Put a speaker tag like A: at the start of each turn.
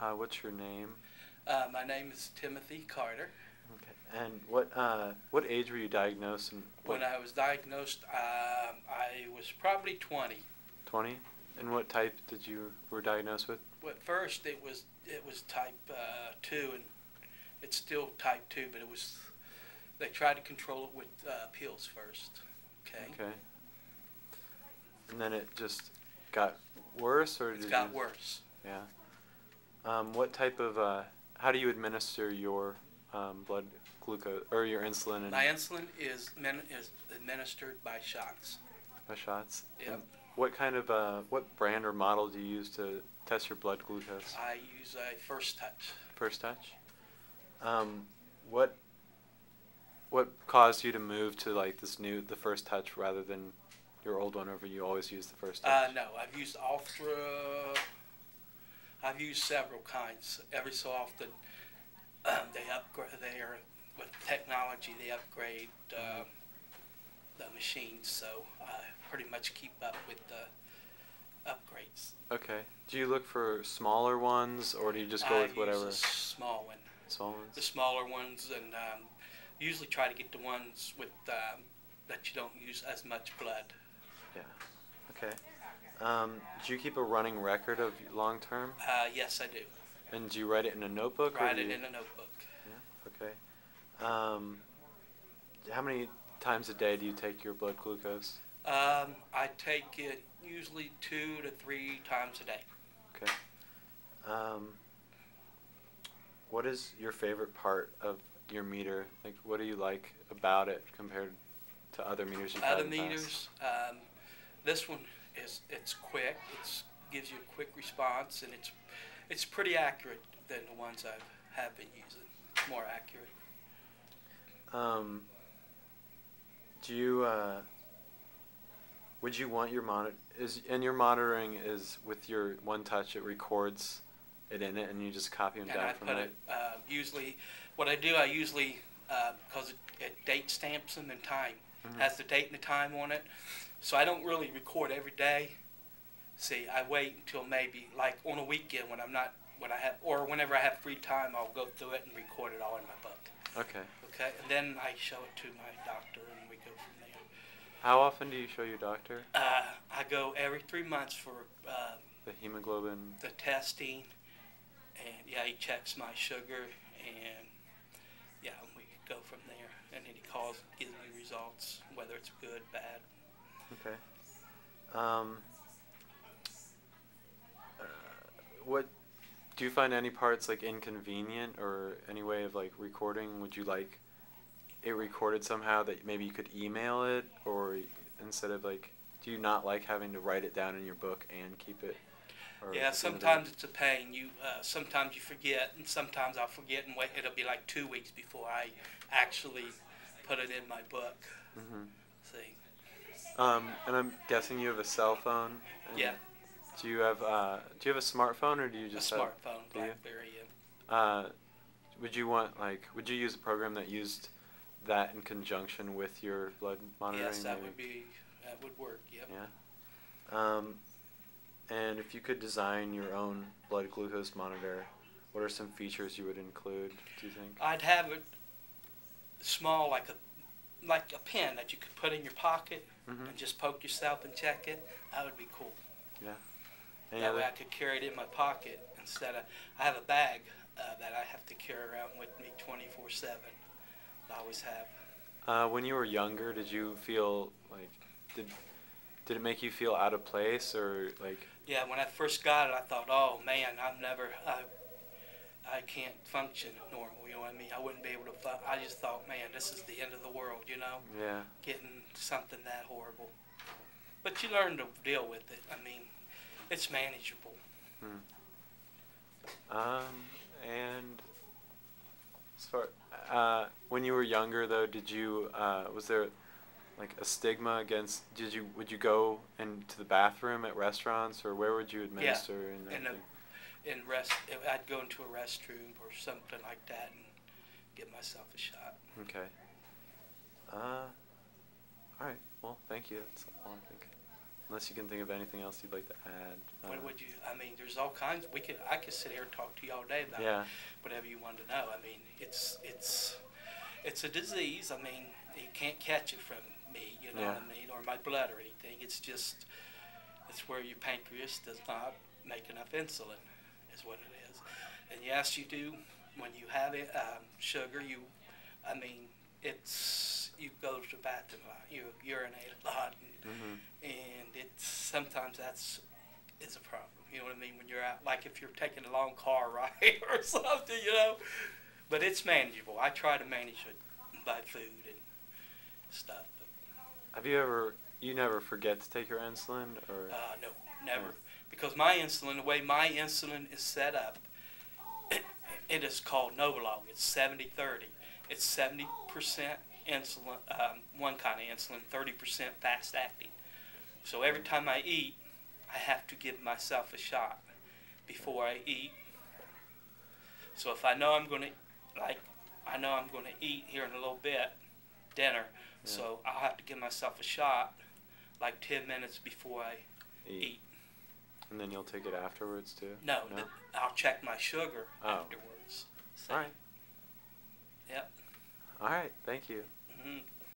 A: What's your name?
B: My name is Timothy Carter.
A: Okay. And what age were you diagnosed and
B: When
A: what
B: I was diagnosed, I was probably 20.
A: 20? And what type did you were diagnosed with?
B: Well, at first, it was type 2, and it's still type 2, but they tried to control it with pills first. Okay,
A: Okay. And then it just got worse, or
B: it's
A: did you?
B: got worse.
A: Yeah. What type of how do you administer your blood glucose or your insulin and
B: My insulin is administered by shots.
A: by shots? And
B: Yep.
A: what kind of what brand or model do you use to test your blood glucose?
B: I use a First Touch.
A: First Touch. Um, what what caused you to move to like the First Touch rather than your old one over you always use the First Touch?
B: No, I've used Ultra. I've used several kinds. Every so often, they upgrade. They are with technology. They upgrade
A: Mhm.
B: the machines, so I pretty much keep up with the upgrades.
A: Okay. Do you look for smaller ones or do you just go
B: I
A: with whatever
B: use a small one,
A: small
B: the
A: ones?
B: smaller ones, and usually try to get the ones with that you don't use as much blood.
A: Yeah. Okay. Do you keep a running record of long term?
B: Yes, I do.
A: And do you write it in a notebook or
B: Write
A: do
B: it
A: you?
B: in a notebook.
A: Yeah. Okay. Um, how many times a day do you take your blood glucose?
B: I take it usually 2 to 3 times a day.
A: Okay. Um, what is your favorite part of your meter? Like, what do you like about it compared to other meters you've had
B: Other
A: in the past?
B: meters, this one it's quick. It gives you a quick response, and it's pretty accurate than the ones I have been using. More accurate.
A: Um, do you would you want your monitor is and your monitoring is with your one touch it records it in it and you just copy them
B: And
A: down
B: I
A: from
B: put
A: there?
B: it usually. What I do, I usually because it date stamps them in time.
A: Mhm.
B: Has the date and the time on it, so I don't really record every day. See, I wait until maybe like on a weekend when I have or whenever I have free time, I'll go through it and record it all in my book.
A: Okay.
B: Okay, and then I show it to my doctor, and we go from there.
A: How often do you show your doctor
B: I go every 3 months for
A: the hemoglobin?
B: the testing, and yeah, he checks my sugar, and yeah, we go from there. And then he gives me results, whether it's good, bad.
A: Okay. Um, uh, what do you find any parts like inconvenient or any way of like recording? Would you like it recorded somehow that maybe you could email it or instead of like do you not like having to write it down in your book and keep it or
B: Yeah,
A: at the end of the
B: sometimes it's a pain. Sometimes you forget, and sometimes I'll forget, and wait. It'll be like 2 weeks before I actually put it in my book.
A: hmm
B: See,
A: and I'm guessing you have a cell phone and
B: yeah,
A: do you have a smartphone or do you
B: a
A: just have
B: smartphone,
A: do you
B: BlackBerry.
A: uh, would you want like would you use a program that used that in conjunction with your blood monitoring
B: Yes, that
A: maybe?
B: would work. Yep.
A: Yeah. And if you could design your own blood glucose monitor, what are some features you would include, do you think?
B: I'd have it small, like a pen that you could put in your pocket
A: Mm-hmm.
B: and just poke yourself and check it. That would be cool.
A: Yeah. Any
B: That way
A: other?
B: I could carry it in my pocket instead of I have a bag that I have to carry around with me 24/7. I always have.
A: When you were younger, did you feel like did did it make you feel out of place or like
B: Yeah, when I first got it, I thought, oh man, I can't function normal. You know what I mean? I wouldn't be able to. I just thought, man, this is the end of the world.
A: yeah?
B: Getting something that horrible. But you learn to deal with it. I mean, it's manageable.
A: Hmm. And as far when you were younger though, did you was there like a stigma against would you go into the bathroom at restaurants or where would you
B: Yeah,
A: administer and
B: in
A: everything?
B: I'd go into a restroom or something like that and give myself a shot.
A: Okay. All right. Well, thank you. That's all I think. unless you can think of anything else you'd like to add.
B: What would you? I mean, there's all kinds. I could sit here and talk to you all day about
A: Yeah.
B: whatever you want to know. I mean, it's a disease. I mean, you can't catch it from me. You know
A: Yeah.
B: what I mean, or my blood or anything. It's where your pancreas does not make enough insulin, is what it is. And yes, you do. When you have it, sugar, I mean, you go to the bathroom a lot, you urinate a lot, and it's sometimes is a problem. You know what I mean? When you're out, like if you're taking a long car ride or something, you know. But it's manageable. I try to manage it by food and stuff. But,
A: Have you never forget to take your insulin, or?
B: no, never. Because the way my insulin is set up, it is called Novolog. It's 70-30. It's 70% insulin, one kind of insulin, 30% fast acting. So every time I eat, I have to give myself a shot before I eat. So if I know I'm going to eat here in a little bit, dinner, so I'll have to give myself a shot like 10 minutes before I eat.
A: And then you'll take it afterwards too?
B: No? I'll check my sugar afterwards. So,
A: all right.
B: Yep.
A: All right, thank you.
B: Mm-hmm.